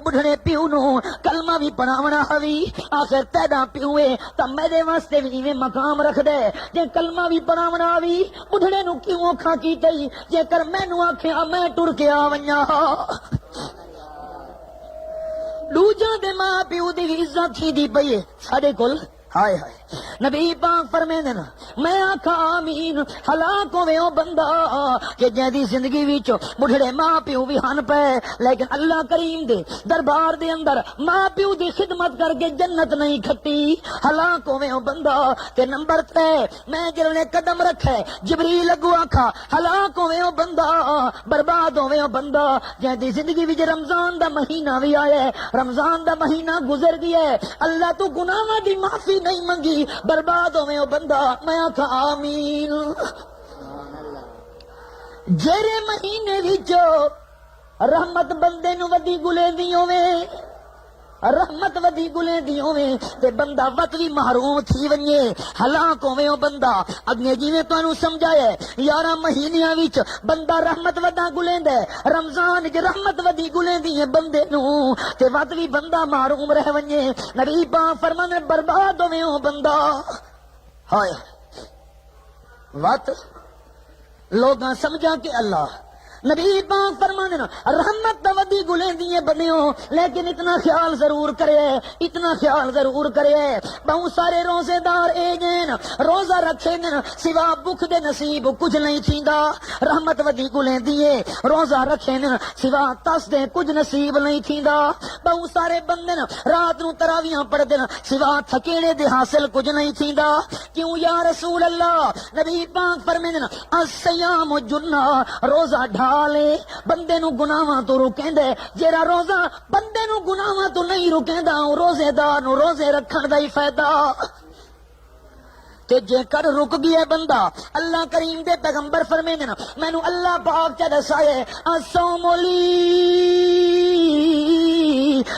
بڑھڑے پیو نو کلمہ بھی پڑھاونا ہوی آخر تیرا پیو ہے تے میرے واسطے بھی ایویں مقام رکھ دے جے کلمہ بھی پڑھاونا ہوی بڑھڑے نو کیوں اوکھا کیتی جے کر مینوں آکھیا میں ٹر کے آ ونجاں دوجا دے ماں پیو دی عزت تھی دی پئی ہے ساڈے کول ہائے ہائے نبی پاک فرمیندے نا میں آکھا آمین ہلاک ہوے او بندہ کہ جیدی زندگی وچ بڑھڑے ماں پیو بھی ہن پے لیکن اللہ کریم دے دربار دے اندر ماں پیو دی خدمت کر کے جنت نہیں کھٹی ہلاک ہوے او بندہ تے نمبر 3 میں جڑے قدم رکھے جبریل اگو آکھا ہلاک ہوے او بندہ برباد ہوے او بندہ جیدی زندگی وچ رمضان دا مہینہ بھی آیا ہے رمضان دا مہینہ گزر گیا ہے اللہ تو گناہاں دی معافی نہیں منگی برباد ہوے او بندہ میں آکھا آمین جیرے مہینے وچ رحمت بندے نو ودی گلے دی ہوے رحمت ودی گلے دی ہوے تے بندہ وت بھی محروم تھی ونجے ہلاک ہوے او بندہ اگے جویں تانوں سمجھایا 11 مہینیاں وچ بندہ رحمت ودا گلیندا ہے رمضان وچ رحمت ودی گلیندی ہے بندے نو تے وت بھی بندہ محروم رہ ونجے نبی پاک فرماندے برباد ہوے او بندہ ہائے وت لوگاں سمجھا کہ اللہ نبی پاک فرمانے نا رحمت دا ودی گلیندی ہے بندیوں لیکن اتنا خیال ضرور کرے اتنا خیال ضرور کرے بہت سارے روزے دار اے جین روزہ رکھے دن سوا بھوک دے نصیب کچھ نہیں تھیندا رحمت ودی گلیندی ہے روزہ رکھے دن سوا تس دے کچھ نصیب نہیں تھیندا بہت سارے بندے رات نو تراویاں پڑھ دن سوا تھکیڑے دے حاصل کچھ نہیں تھیندا کیوں یا رسول اللہ نبی پاک فرمانے نا الصیام جنہ روزہ لے بندے نو گناہاں تو روکیندا جیڑا روزہ بندے نو گناہاں تو نہیں روکیندا روزے دار نو روزے رکھن دا ہی فائدہ تے جے کر رک گیا بندہ اللہ کریم دے پیغمبر فرمیندے نا مینوں اللہ پاک چا دسائے الصوم لی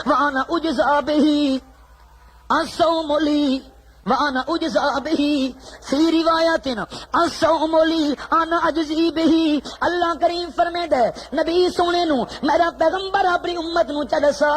وانا اجزا بہ الصوم لی وانا اجزا بہ فی روایت الصوم لی انا اجزی بہ اللہ کریم فرمیندے نبی سونے نو میرا پیغمبر اپنی امت نو چلسا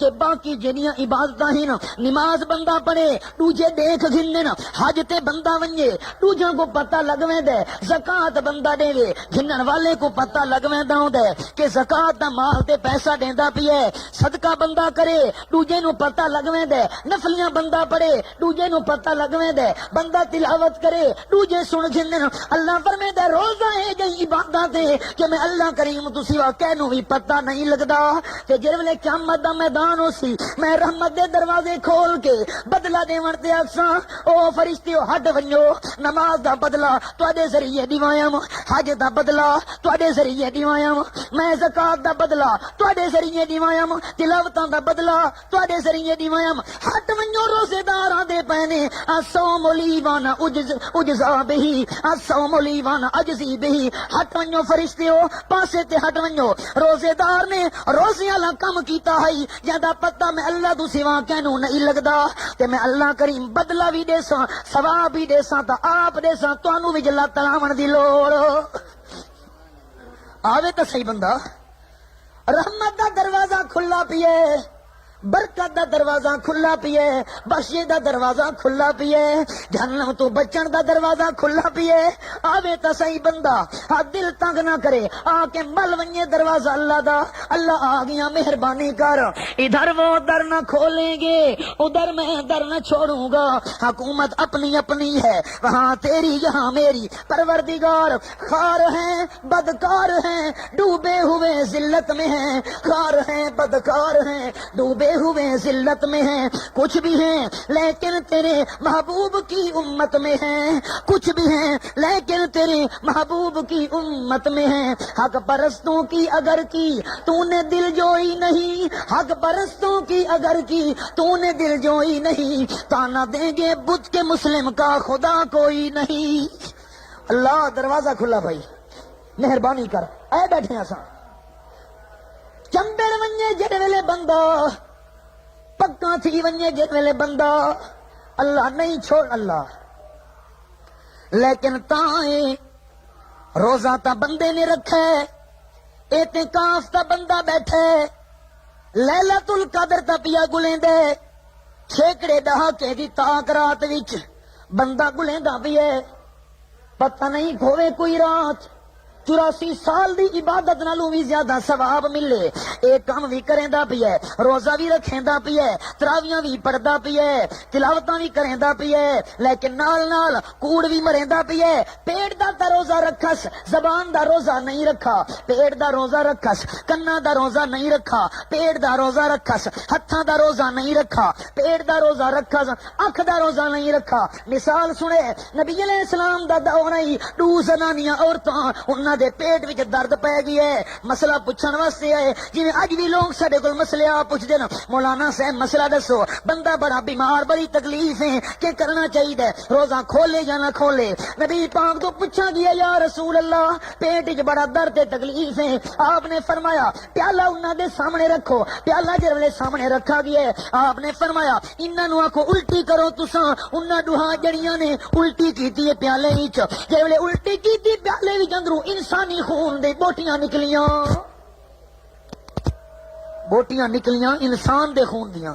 کہ باقی جنیاں عبادتاں ہیں نماز بندہ پڑھے دوجے دیکھ گھننے نا حج تے بندہ ونجے دوجاں کو پتہ لگویں دے زکات بندہ دے وے گھنن والے کو پتہ لگویں دا ہوندا کہ زکات دا مال تے پیسہ دیندا پیے صدقہ بندہ کرے دوجے نو پتہ لگویں دے نفلیاں بندہ پڑھے دوجے نو پتہ لگویں دے بندہ تلاوت کرے دوجے سن گھنن اللہ فرمیندے روزہ ہے جئی عبادت ہے کہ میں اللہ کریم تو سوا کہنوں بھی پتہ نہیں لگدا کہ جے ویلے قیامت دا میدان ہو سی میں رحمت دے دروازے کھول کے بدلہ دیون تے آساں او فرشتیو ہٹ ونجو نماز دا بدلہ تواڈے ذریعے دیواں حج دا بدلہ تواڈے ذریعے دیواں میں زکات دا بدلہ تواڈے ذریعے دیواں تلاوتاں دا بدلہ تواڈے ذریعے دیواں ہٹ ونجو روزے داراں دے پینے الصوم لی وانا اجزا بہ الصوم لی وانا اجزی بہ ہٹ ونجو فرشتیو پاسے تے ہٹ ونجو روزے دار نے روزے والا کم کیتا ہے جدا پتہ میں اللہ تو سوا کہنوں نہیں لگدا تے میں اللہ کریم بدلہ بھی دیساں ثواب بھی دیساں تا آپ دیساں تانوں وی جلا تلاون دی لوڑ آوے تے صحیح بندہ رحمت دا دروازہ کھلا پیے برکت دا دروازہ کھلا پیے بخشش دا دروازہ کھلا پیے جہنم تو بچن دا دروازہ کھلا پیے آوے تا صحیح بندہ دل تنگ نہ کرے آ کے مل ونجے دروازہ اللہ دا اللہ آ گیا مہربانی کر ادھر وہ در نہ کھولیں گے ادھر میں در نہ چھوڑوں گا حکومت اپنی اپنی ہے وہاں تیری یہاں میری پروردگار خار ہیں بدکار ہیں ڈوبے ہوئے ذلت میں ہیں خار ہیں بدکار ہیں ڈوبے ہوئے ذلت میں ہیں کچھ بھی ہیں لیکن تیرے محبوب کی امت میں ہیں کچھ بھی ہیں لیکن تیرے محبوب کی امت میں ہیں حق پرستوں کی اگر کی تو نے دل جوئی نہیں حق پرستوں کی اگر کی تو نے دل جوئی نہیں تانا دیں گے بت کے مسلم کا خدا کوئی نہیں اللہ دروازہ کھلا بھائی مہربانی کر اے بیٹھے اساں چمبڑ ونجے جڑے ویلے بندہ پکا تھی ونجے جس ویلے بندہ اللہ نہیں چھوڑ اللہ لیکن تائیں روزہ تا بندے نے رکھے اعتکاف تا بندہ بیٹھے لیلۃ القدر تا پیا گلیندے چھیکڑے دہاکے دی تاک رات وچ بندہ گلیندا پیا پتہ نہیں کھوے کوئی رات 84 سال دی عبادت نالوں بھی زیادہ ثواب ملے ایک کام بھی کریندا پیا روزہ بھی رکھیندا پیا تراویاں بھی پڑھدا پیا تلاوتاں بھی کریندا پیا لیکن نال نال کوڑ بھی مریندا پیا پیٹ دا تے روزہ رکھس زبان دا روزہ نہیں رکھا پیٹ دا روزہ رکھس کناں دا روزہ نہیں رکھا پیٹ دا روزہ رکھس ہتھاں دا روزہ نہیں رکھا پیٹ دا روزہ رکھس اکھ دا روزہ نہیں رکھا مثال سنے نبی علیہ السلام دا دور ہی دو زنانیاں عورتاں انہاں دے پیٹ وچ درد پے گئی ہے مسئلہ پوچھن واسطے آئے جویں اج بھی لوگ ساڈے کول مسئلے آ پوچھدے نا مولانا صاحب مسئلہ دسو بندہ بڑا بیمار بڑی تکلیف ہے کہ کرنا چاہیے روزہ کھولے یا نہ کھولے نبی پاک تو پوچھا گیا یا رسول اللہ پیٹ وچ بڑا درد ہے تکلیف ہے آپ نے فرمایا پیالہ انہاں دے سامنے رکھو پیالہ جڑے سامنے رکھا گیا ہے آپ نے فرمایا انہاں نو آکھو الٹی کرو تساں انہاں دوہاں جڑیاں نے الٹی کیتی ہے پیالے وچ جڑے الٹی کیتی پیالے وچ اندروں انسانی خون دے بوٹیاں نکلیاں انسان دے خون دیاں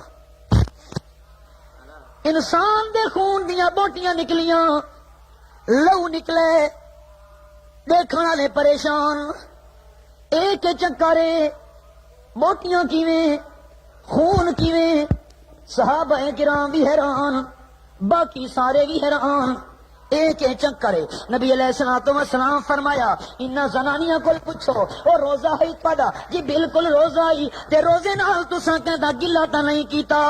انسان دے خون دیاں بوٹیاں نکلیاں لو نکلے دیکھن والے پریشان ایک چکرے بوٹیاں کیویں خون کیویں صحابہ کرام بھی حیران باقی سارے بھی حیران ایک چکر نبی علیہ السلام فرمایا انہاں زنانیاں کول پوچھو او روزہ ہے پڑا جی بالکل روزہ ہی تے روزے نال تساں کہندا گلا تا نہیں کیتا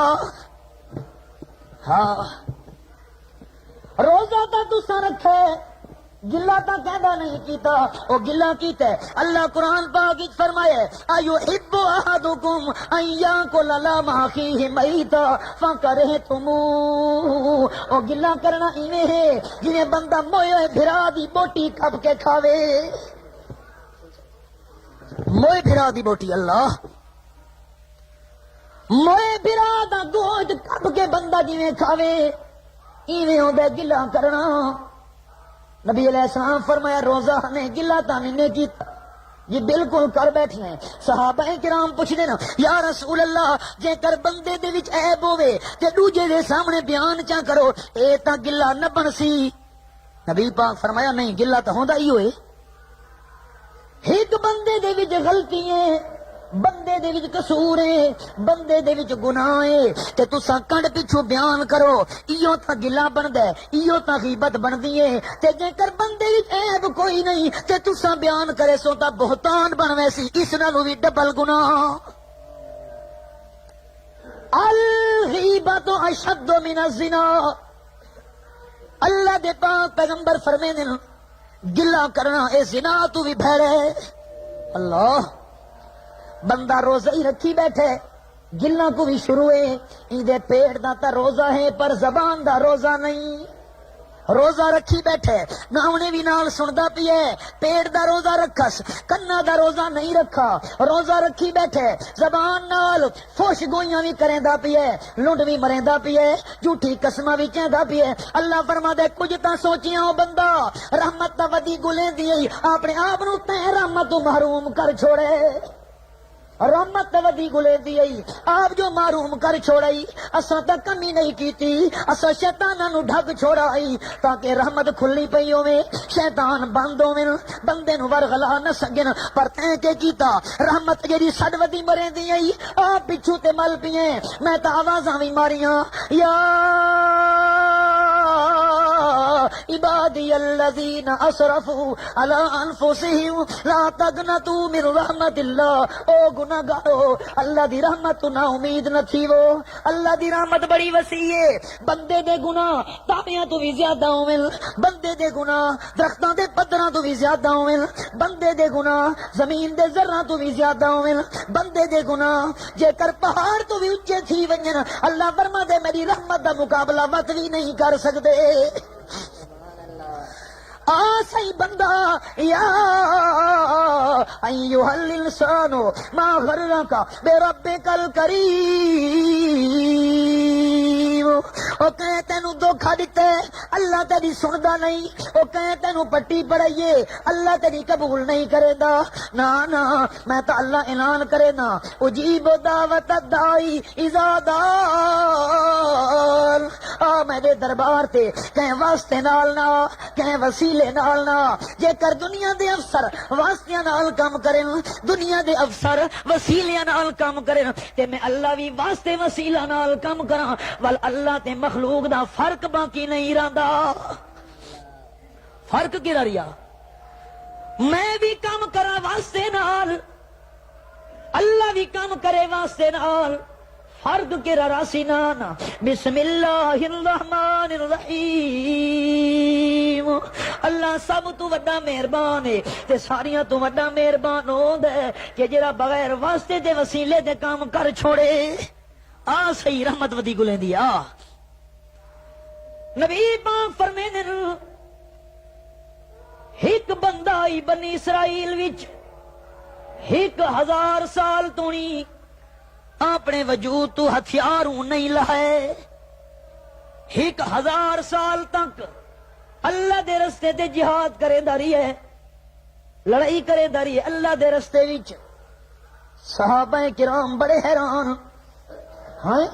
ہاں روزہ تا تساں رکھے گلا تا کہندا نہیں کیتا او گلا کیتا ہے اللہ قرآن پاک وچ فرمائے ایحب احدکم ان یاکل لحم اخیہ میتا فکرہتم او گلا کرنا ایویں ہے جویں بندہ موئے بھرا دی بوٹی کھپ کے کھاوے موئے بھرا دی بوٹی اللہ موئے بھرا دا گوشت کھپ کے بندہ جویں کھاوے ایویں ہوندا گلا کرنا نبی علیہ السلام فرمایا روزہ ہمیں گلا تانی نے کی یہ بالکل کر بیٹھے ہیں صحابہ کرام پوچھ دینا یا رسول اللہ جے کر بندے دے وچ عیب ہوے تے دوجے دے سامنے بیان چا کرو اے تا گلا نہ بن سی نبی پاک فرمایا نہیں گلا تا ہوندا ہی ہوئے ایک بندے دے وچ غلطی ہے بندے دے وچ قصور ہے بندے دے وچ گناہ ہے تے تساں کنڈ پیچھو بیان کرو ایو تا گلا بندا ہے ایو تا غیبت بندی ہے تے جے کر بندے وچ عیب کوئی نہیں تے تساں بیان کرے سو تا بہتان بن ویسی اس نالوں وی ڈبل گناہ الغیبت اشد من الزنا اللہ دے پاک پیغمبر فرمیندے گلا کرنا اے زنا تو بھی بھڑے اللہ بندہ روزہ ہی رکھی بیٹھے گلا کو بھی شروع ہے ایدے پیٹ دا تا روزہ ہے پر زبان دا روزہ نہیں روزہ رکھی بیٹھے ناونے بھی نال سندا پیے پیٹ دا روزہ رکھس کنا دا روزہ نہیں رکھا روزہ رکھی بیٹھے زبان نال فوش گوئیاں بھی کریندا پیے لنڈ بھی مریندا پیے جھوٹی قسماں بھی کہندا پیے اللہ فرما دے کچھ تا سوچیاں او بندہ رحمت دا ودی گلیندی اپنے آپ نو تے رحمت تو محروم کر چھوڑے رحمت ودی گلے دی آپ جو معروم کر چھوڑائی اساں تک کمی نہیں کیتی اساں شیطاناں نو ڈھک چھوڑائی تاکہ رحمت کھلی پئی ہوے شیطان بند ہوے بندے نو ورغلا نہ سگن پر تے کے کیتا رحمت جڑی سڈ ودی مرندی آئی آپ پچھو تے مل پیے میں تا آوازاں وی ماریاں یا عبادی الذین اسرفوا علی انفسہم لا تقنطوا من رحمت اللہ او گناہگارو اللہ دی رحمت تو نا امید نہ تھی وہ اللہ دی رحمت بڑی وسیع ہے بندے دے گناہ تابیاں تو بھی زیادہ ہوئے بندے دے گناہ درختاں دے پدراں تو بھی زیادہ ہوئے بندے دے گناہ زمین دے ذراں تو بھی زیادہ ہوئے بندے دے گناہ جے کر پہاڑ تو بھی اچھے تھی ونجن اللہ فرما دے میری رحمت دا مقابلہ وقت بھی نہیں کر سکتے آسائی بندہ یا ایوہ الانسانو ما غررکا بے ربک الکریم او کہیں تینوں دھوکھا دیتے اللہ تیری سندا نہیں، او کہیں تینوں پٹی پڑھائیے اللہ تیری قبول نہیں کرے دا، نا نا میں تو اللہ اعلان کرے نا اجیب دعوت الدائی اذا دعان، آ میرے دربار تے کہیں واسطے نال نہ کہیں وسیلے نال نہ، جے کر دنیا دے افسر واسطیاں نال کام کرن، دنیا دے افسر وسیلیاں نال کام کرن تے میں اللہ بھی واسطے وسیلہ نال کام کراں، ول اللہ تے مخلوق دا فرق باقی نہیں رہندا۔ فرق کی رہیا میں بھی کام کرا واسطے نال اللہ بھی کام کرے واسطے نال، فرق کے راسی نانا۔ بسم اللہ الرحمن الرحیم، اللہ سب تو وڈا مہربان ہے تے ساریاں تو وڈا مہربان ہوندا ہے کہ جڑا بغیر واسطے دے وسیلے دے کام کر چھوڑے۔ آ صحیح رحمت ودی گلیں دی آ نبی پاک فرمیندے ایک بندہ ہی بنی اسرائیل وچ 1000 سال تو نہیں اپنے وجود تو ہتھیاروں نہیں لائے، 1000 سال تک اللہ دے رستے تے جہاد کرے داری ہے، لڑائی کرے داری ہے اللہ دے رستے وچ۔ صحابہ کرام بڑے حیران، ہاں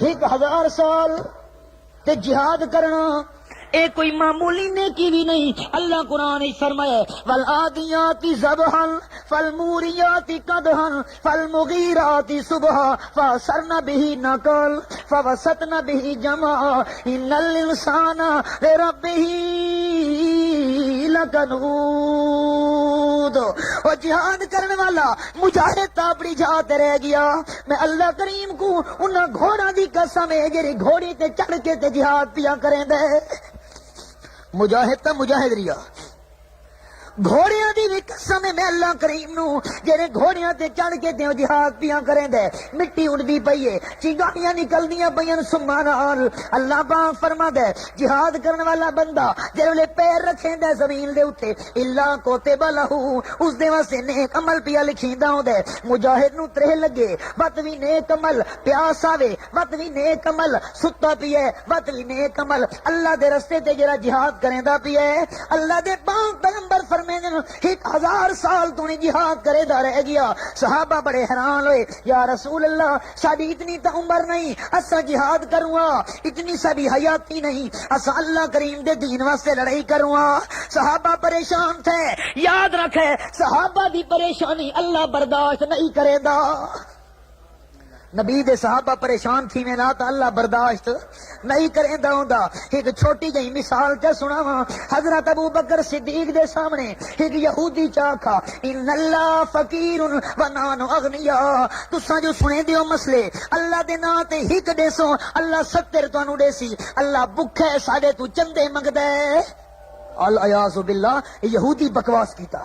1000 سال تے جہاد کرنا اے کوئی معمولی نیکی بھی نہیں۔ اللہ قرآن نے فرمایا والعادیات ضبحا فالموریات قدحا فالمغیرات صبحا فاثرن به نقل فوسطن به جمعا ان الانسان لربه لکنود۔ اور جہاد کرنے والا مجاہد اپنی جہاد رہ گیا، میں اللہ کریم کو انہاں گھوڑا دی قسم ہے جڑی گھوڑی تے چڑھ کے تے جہاد پیا کریں دے، مجاہد تا مجاہد ریا، گھوڑیاں دی بھی قسم ہے میں اللہ کریم نو جڑے گھوڑیاں تے چڑھ کے تے جہاد پیا کریں دے، مٹی اڑدی پئی ہے چنگاریاں نکلدیاں پئیاں سبحان اللہ۔ اللہ پاک فرماتا ہے جہاد کرنے والا بندہ جڑے پیر رکھیں دے زمین دے اوتے الا کوتب لہ اس دے واسطے نیک عمل پیا لکھیندا ہوندا ہے۔ مجاہد نو ترہ لگے وقت وی نیک عمل، پیاس آوے وقت وی نیک عمل، ستا پیے وقت وی نیک عمل، اللہ دے رستے تے جڑا جہاد کریندا پیا ہے اللہ دے پاک پیغمبر فرماتے 1000 سال تو نہیں جہاد کرے دا رہ گیا۔ صحابہ بڑے حیران ہوئے یا رسول اللہ ساری اتنی تا عمر نہیں اسا جہاد کروں گا، اتنی ساری حیاتی نہیں اسا اللہ کریم دے دین واسطے لڑائی کروں گا۔ صحابہ پریشان تھے، یاد رکھے صحابہ دی پریشانی اللہ برداشت نہیں کرے دا۔ نبی دے صحابہ پریشان تھی میں نہ تا اللہ برداشت نہیں کریں دا ہوندا۔ ایک چھوٹی جہی مثال کیا سناواں، حضرت ابو بکر صدیق دے سامنے ایک یہودی چاکھا ان اللہ فقیر و نحن اغنیاء، تساں جو سنے دیو مسئلے اللہ دے نا تے ہک دیسو اللہ 70 تانوں دیسی، اللہ بھکھا ہے ساڈے تو چندے منگدا ہے۔ الیاذ باللہ یہودی بکواس کیتا،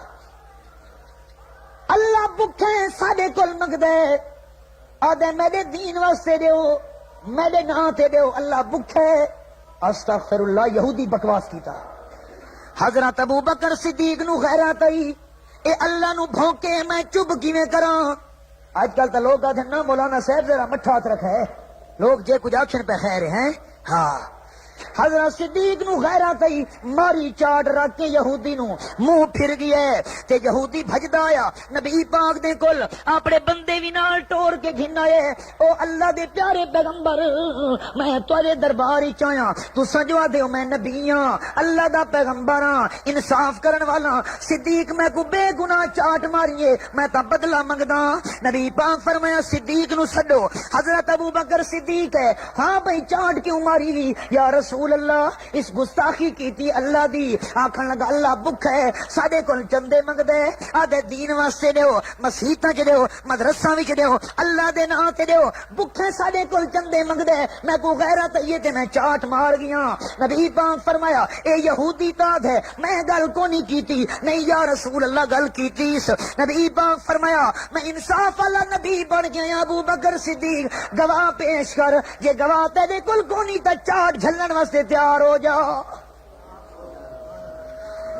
اللہ بھکھا ہے ساڈے کول منگدا ہے، آدھے میرے دین واسطے دیو میرے نا تے دیو، اللہ بھکھے استغفر اللہ یہودی بکواس کیتا۔ حضرت ابو بکر صدیق نو غیرت آئی اے اللہ نو بھونکے میں چپ کیویں کراں۔ آج کل تو لوگ آدھے نا مولانا صاحب ذرا مٹھا ہاتھ رکھا ہے، لوگ جے کچھ آکشن پہ خیر ہیں ہاں۔ حضرت صدیق نو غیرت آئی، ماری چاٹ رکھ کے یہودی نو منہ پھر گیا ہے تے یہودی بھجدا آیا نبی پاک دے کول اپنے بندے وی نال ٹور کے گھن آئے، او اللہ دے پیارے پیغمبر میں تواڈے دربار وچ آیا، تساں جو آدے ہو میں نبی ہاں اللہ دا پیغمبر ہاں انصاف کرن والا، صدیق میں کو بے گناہ چاٹ ماریے میں تا بدلہ منگدا۔ نبی پاک فرمایا صدیق نو سڈو، حضرت ابو بکر صدیق ہے، ہاں بھائی چاٹ کیوں ماری وی یا رسول اللہ اس گستاخی کیتی اللہ دی، آکھن لگا اللہ بھکھا ہے ساڈے کول چندے منگدا ہے، آدھے دین واسطے دیو مسیتاں چ دیو مدرساں وچ دیو اللہ دے نام تے دیو، بھکھے ساڈے کول چندے منگدا ہے، میں کو غیرت آئی تے میں چاٹ مار گیا۔ نبی پاک فرمایا اے یہودی تاد ہے میں گل کو نہیں کیتی، نہیں یا رسول اللہ گل کیتی۔ نبی پاک فرمایا میں انصاف والا نبی بن گیا، ابو بکر صدیق گواہ پیش کر، جے گواہ تیرے کول کونی تے چاٹ جھلن واسطے تیار ہو جا۔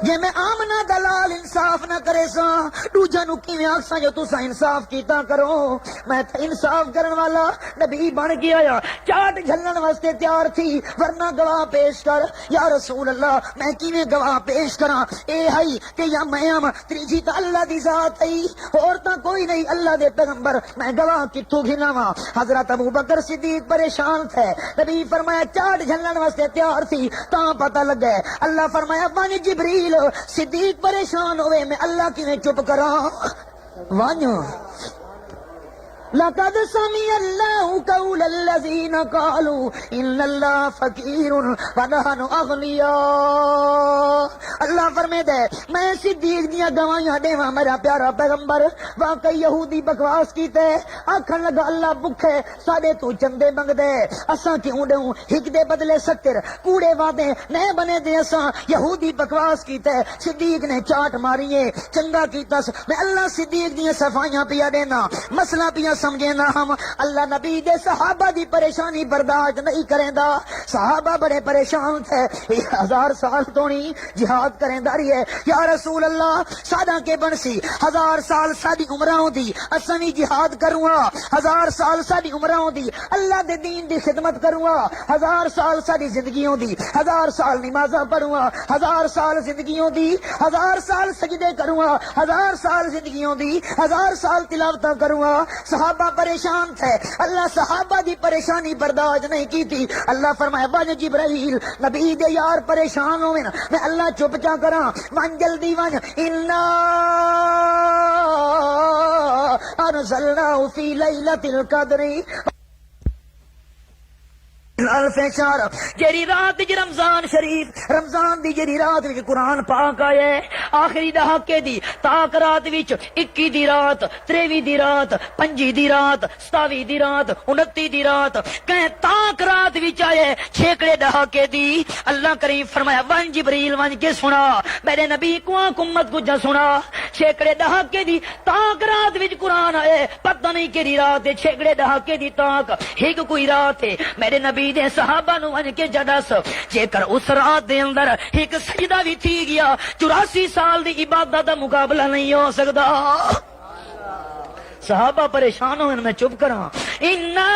جے میں آمنا دلال انصاف نہ کرے سا دوجا نو کیویں آکھساں جو تساں انصاف کیتا کرو میں تے انصاف کرن والا نبی بن کے آیا چاٹ جھلن واسطے تیار تھی ورنہ گواہ پیش کر یا رسول اللہ میں کیویں گواہ پیش کراں اے ہئی کہ یا میں تریجی تا اللہ دی ذات ہے اور تا کوئی نہیں اللہ دے پیغمبر میں گواہ کتھوں گھناواں حضرت ابوبکر صدیق پریشان تھے نبی فرمایا چاٹ جھلن واسطے تیار تھی تاں پتہ لگے اللہ فرمایا ون جبریل صدیق پریشان ہوئے میں اللہ کی میں چپ کراں وانو لقد سمع الله قول الذين قالوا ان الله فقير ونحن اغنياء اللہ فرمائے میں صدیق دیاں گواہیاں دیواں میرا پیارا پیغمبر واقعی یہودی بکواس کیتے آکھن لگا اللہ بھکھے ساڈے تو چندے منگدے اساں کیوں دیوں ہک دے بدلے 70 کوڑے وعدے نہ بنے دے اساں یہودی بکواس کیتے صدیق نے چاٹ ماریے چنگا کیتا میں اللہ صدیق دیاں صفائیاں پیا دینا مسئلہ پیا سمجھے نہ ہم اللہ نبی دے صحابہ دی پریشانی برداشت نہیں کریں دا صحابہ بڑے پریشان تھے 1000 سال تو نہیں جہاد کریں دا رہی ہے یا رسول اللہ سادہ کے بنسی 1000 سال ساری عمروں دی اساں بھی جہاد کروں 1000 سال ساری عمروں دی اللہ دے دین دی خدمت کروں 1000 سال ساری زندگیوں دی 1000 سال نمازاں پڑھوں 1000 سال زندگیوں دی 1000 سال سجدے کروں 1000 سال زندگیوں دی 1000 سال تلاوتاں کروں صحابہ پریشان تھے اللہ صحابہ دی پریشانی برداشت نہیں کی تھی اللہ فرمایا بن جبرائیل نبی دے یار پریشان ہوئے میں اللہ چپ چا کراں من جلدی ون انا انزلناه فی لیلۃ القدر الف شہر جیری رات وچ رمضان شریف رمضان دی جیری رات وچ قرآن پاک آئے آخری دہاکے دی تاک رات وچ 21 دی رات 23 دی رات 25 دی رات 27 دی رات 29 دی رات کہیں تاک رات وچ آئے چھیکڑے دہاکے دی اللہ کریم فرمایا ون جبریل ون کے سنا میرے نبی کو امت کو جا سنا چھیکڑے دہاکے دی تاک رات وچ قرآن آئے پتہ نہیں کیڑی رات ہے چھیکڑے دہاکے دی تاک ایک کوئی رات ہے میرے نبی دے صحابہ نو ون کے جدس جے کر اس رات دے اندر ایک سجدہ بھی تھی گیا 84 سال دی عبادت دا مقابلہ نہیں ہو سکتا صحابہ پریشان ہوئے میں چپ کراں انا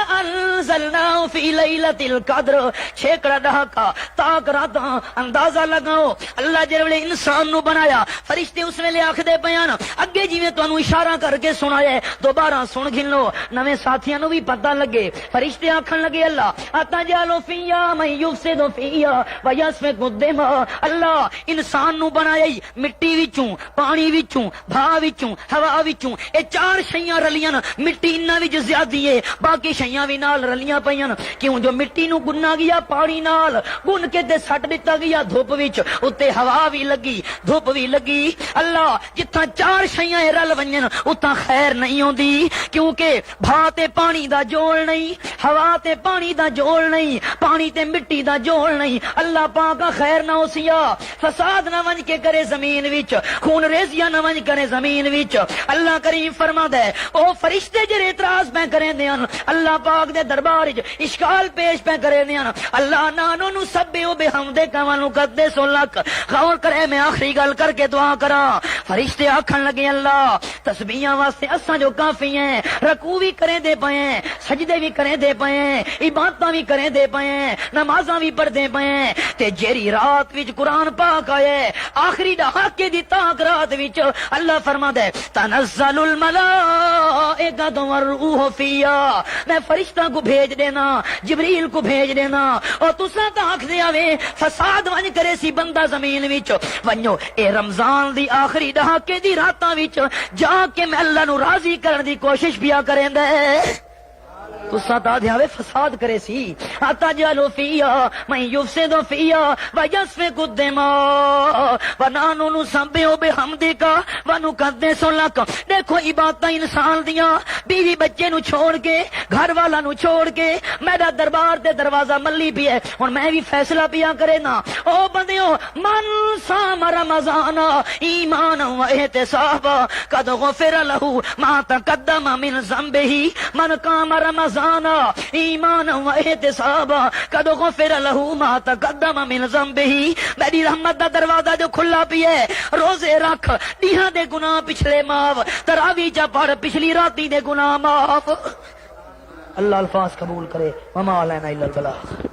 انزلناه فی لیلۃ القدر چھیکڑا دہاکا تاک راتاں اندازہ لگاؤ اللہ جڑے انسان نو بنایا فرشتے اس ویلے آکھدے پیان اگے جویں تانوں اشارہ کر کے سنایا دوبارہ سن گن لو نویں ساتھیاں نو بھی پتہ لگے فرشتے آکھن لگے اللہ اتجالو فیا من یفسد فیا ویسفک الدماء اللہ انسان نو بنایا مٹی وچوں پانی وچوں بھا وچوں ہوا وچوں اے چار شیاں رلیاں مٹی انہاں وچ زیادی ہے باقی شیاں بھی نال رلیاں پیاں کیوں جو مٹی نو گنا گیا پانی نال گن کے تے سٹ دتا گیا دھوپ وچ اوتے ہوا بھی لگی دھوپ بھی لگی اللہ جتھاں چار شیاں رل ونجن اتھاں خیر نہیں ہوندی کیونکہ بھا تے پانی دا جوڑ نہیں ہوا تے پانی دا جوڑ نہیں پانی تے مٹی دا جوڑ نہیں اللہ پاک خیر نہ ہوسیا فساد نہ ونج کے کرے زمین وچ خون ریزیاں نہ ونج کرے زمین وچ اللہ کریم فرما دے او فرشتے جڑے اعتراض پہ کرے دیاں اللہ پاک دے دربار وچ اشکال پیش پہ کرے دیاں اللہ نانو نو سبحو بحمدے کمالو قدس لک غور کرے میں آخری گل کر کے دعا کراں فرشتے آکھن لگے اللہ تسبیحاں واسطے اساں جو کافی ہیں رکوع بھی کرے دے پئے ہیں سجدے بھی کرے دے پئے ہیں عبادتاں بھی کرے دے پئے ہیں نمازاں بھی پڑھ دے پئے ہیں تے جیری رات وچ قرآن پاک آئے آخری دہاکے دی تاک رات وچ اللہ فرما دے تنزل الملائکۃ والروح فیہا میں فرشتہ کو بھیج دینا جبریل کو بھیج دینا اور تساں تاں آکھ دے آوے فساد ون کرے سی بندہ زمین وچ ونجو اے رمضان دی آخری دہاکے دی راتاں وچ جا کے میں اللہ نو راضی کرن دی کوشش پیا کریں دے تساں تا دیاوے فساد کرے سی اتجالو فیا من یفسد فیا ویسفک الدماء ونحن نسبح بحمدک ونقدس لک دیکھو عبادتاں انسان دیاں بیوی بچے نو چھوڑ کے گھر والا نو چھوڑ کے میرا دربار تے دروازہ ملی پی ہے ہن میں بھی فیصلہ پیا کرے نا او بندیو من صام رمضان ایمان و احتساب قد غفر له ما تقدم من ذنبه من قام رمضان انسانا ایمانا و احتسابا قد غفر له ما تقدم من ذنبہ. میری رحمت دا دروازہ جو کھلا پی ہے، روزے رکھ دیہاں دے گناہ پچھلے معاف، تراویح چا پڑھ پچھلی راتی دے گناہ معاف. اللہ الفاظ قبول کرے. وما علینا الا البلاغ.